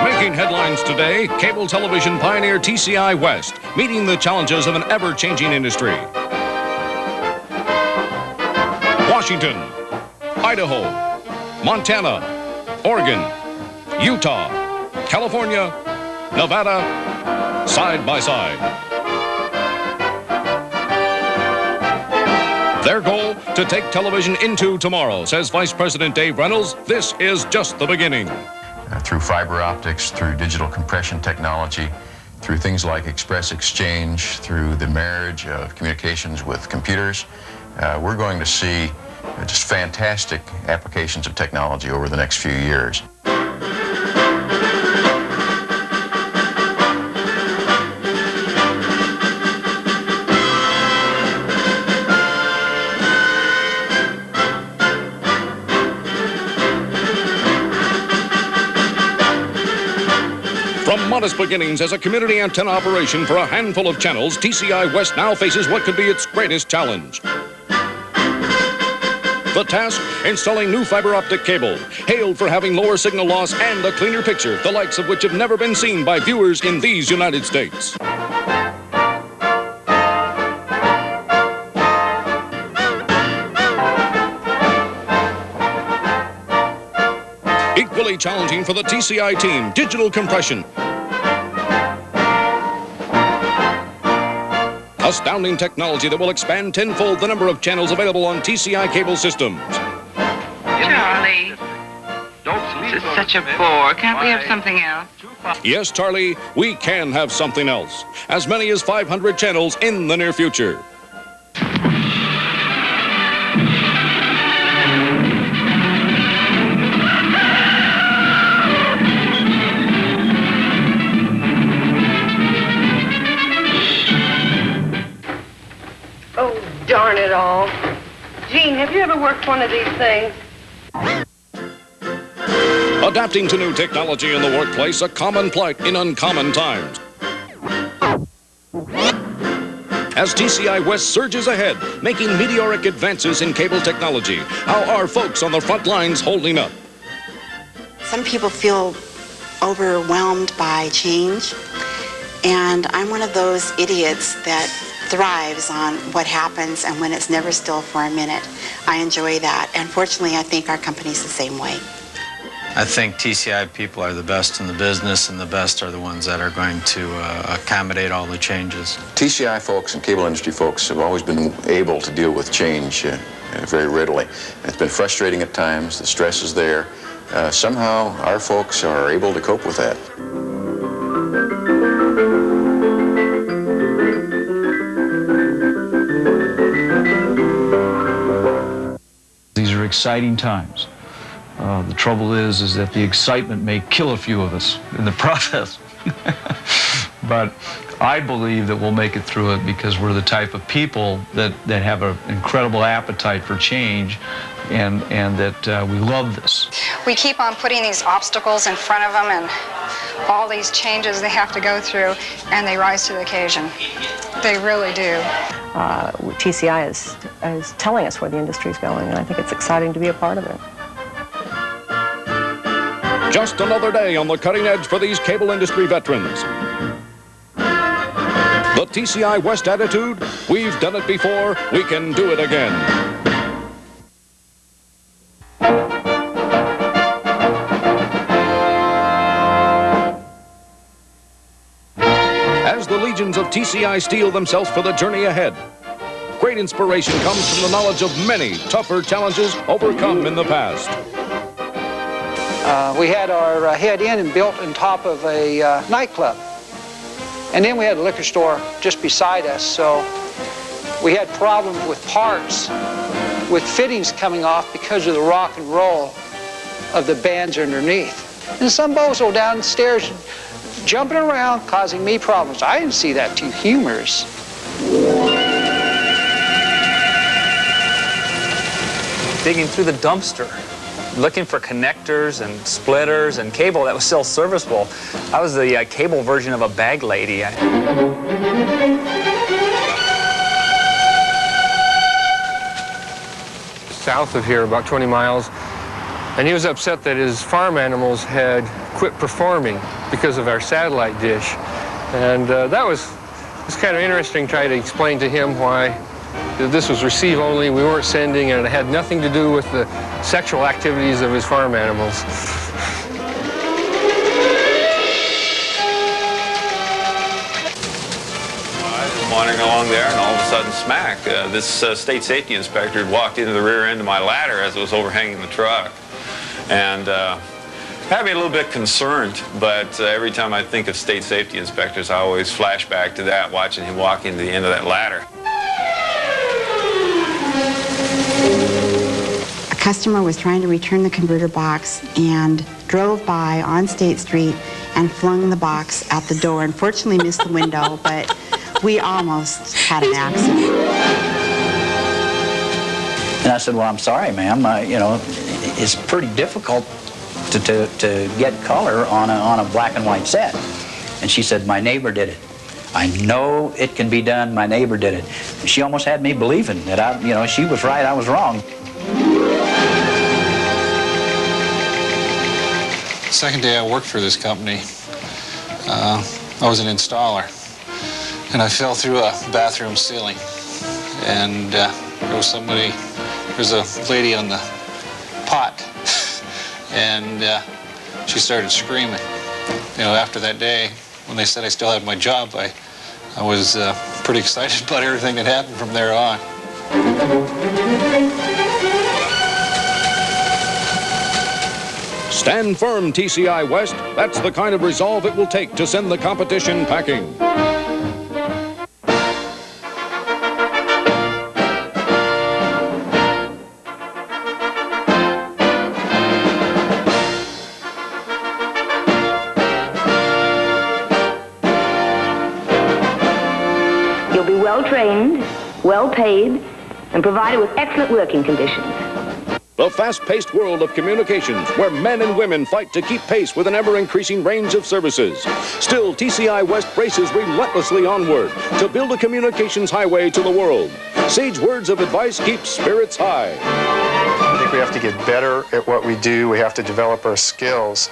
Making headlines today, cable television pioneer TCI West, meeting the challenges of an ever-changing industry. Washington, Idaho, Montana, Oregon, Utah, California, Nevada, side by side. Their goal, to take television into tomorrow, says Vice President Dave Reynolds. This is just the beginning. Through fiber optics, through digital compression technology, through things like express exchange, through the marriage of communications with computers, we're going to see just fantastic applications of technology over the next few years. From modest beginnings as a community antenna operation for a handful of channels, TCI West now faces what could be its greatest challenge. The task, installing new fiber optic cable, hailed for having lower signal loss and a cleaner picture, the likes of which have never been seen by viewers in these United States. Equally challenging for the TCI team, digital compression. Astounding technology that will expand tenfold the number of channels available on TCI cable systems. Charlie, this is such a bore. Can't we have something else? Yes, Charlie, we can have something else. As many as 500 channels in the near future. Darn it all. Gene, have you ever worked one of these things? Adapting to new technology in the workplace, a common plight in uncommon times. As TCI West surges ahead, making meteoric advances in cable technology, how are folks on the front lines holding up? Some people feel overwhelmed by change, and I'm one of those idiots that thrives on what happens and when it's never still for a minute. I enjoy that, and fortunately I think our company's the same way. I think TCI people are the best in the business, and the best are the ones that are going to accommodate all the changes. TCI folks and cable industry folks have always been able to deal with change very readily. It's been frustrating at times, the stress is there. Somehow our folks are able to cope with that. These are exciting times. The trouble is that the excitement may kill a few of us in the process. But I believe that we'll make it through it because we're the type of people that have an incredible appetite for change, and that we love this. We keep on putting these obstacles in front of them and all these changes they have to go through, and they rise to the occasion. They really do. TCI is telling us where the industry is going, and I think it's exciting to be a part of it. Just another day on the cutting edge for these cable industry veterans. The TCI West attitude, we've done it before, we can do it again. As the legions of TCI steel themselves for the journey ahead, great inspiration comes from the knowledge of many tougher challenges overcome in the past. We had our head in and built on top of a nightclub. And then we had a liquor store just beside us, so we had problems with parts, with fittings coming off because of the rock and roll of the bands underneath. And some bozo downstairs jumping around, causing me problems. I didn't see that too humorous. Digging through the dumpster, looking for connectors and splitters and cable that was still serviceable. I was the cable version of a bag lady. south of here, about 20 miles, and he was upset that his farm animals had quit performing because of our satellite dish. And that was kind of interesting, trying to explain to him why this was receive only, we weren't sending, and it had nothing to do with the sexual activities of his farm animals. Wandering along there, and all of a sudden, smack, this state safety inspector had walked into the rear end of my ladder as it was overhanging the truck. And had me a little bit concerned, but every time I think of state safety inspectors, I always flash back to that, watching him walk into the end of that ladder. A customer was trying to return the converter box and drove by on State Street and flung the box out the door. Unfortunately missed the window, but we almost had an accident. And I said, well, I'm sorry, ma'am. You know, it's pretty difficult to get color on a black and white set. And she said, my neighbor did it. I know it can be done. My neighbor did it. And she almost had me believing that she was right, I was wrong. The second day I worked for this company, I was an installer. And I fell through a bathroom ceiling. And there was a lady on the pot. And she started screaming. You know, after that day, when they said I still had my job, I was pretty excited about everything that happened from there on. Stand firm, TCI West. That's the kind of resolve it will take to send the competition packing. You'll be well trained, well paid, and provided with excellent working conditions. The fast-paced world of communications, where men and women fight to keep pace with an ever-increasing range of services. Still, TCI West races relentlessly onward to build a communications highway to the world. Sage words of advice keep spirits high. I think we have to get better at what we do. We have to develop our skills.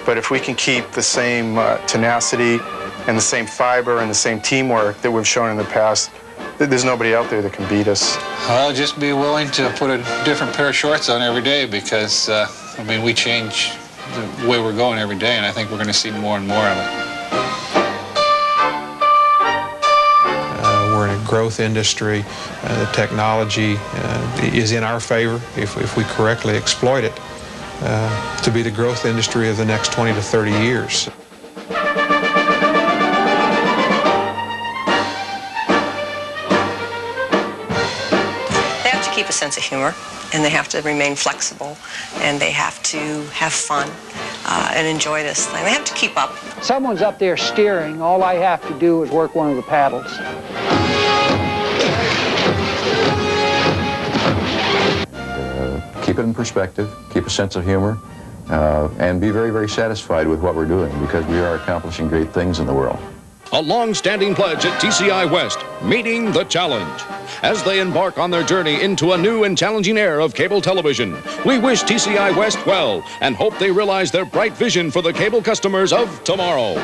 But if we can keep the same tenacity and the same fiber and the same teamwork that we've shown in the past, there's nobody out there that can beat us. Well, just be willing to put a different pair of shorts on every day because, I mean, we change the way we're going every day, and I think we're going to see more and more of it. We're in a growth industry. The technology is in our favor if we correctly exploit it to be the growth industry of the next 20 to 30 years. Keep a sense of humor, and they have to remain flexible, and they have to have fun and enjoy this thing. They have to keep up. Someone's up there steering. All I have to do is work one of the paddles. Keep it in perspective, keep a sense of humor, and be very, very satisfied with what we're doing because we are accomplishing great things in the world. A long-standing pledge at TCI West, meeting the challenge. As they embark on their journey into a new and challenging era of cable television, we wish TCI West well and hope they realize their bright vision for the cable customers of tomorrow.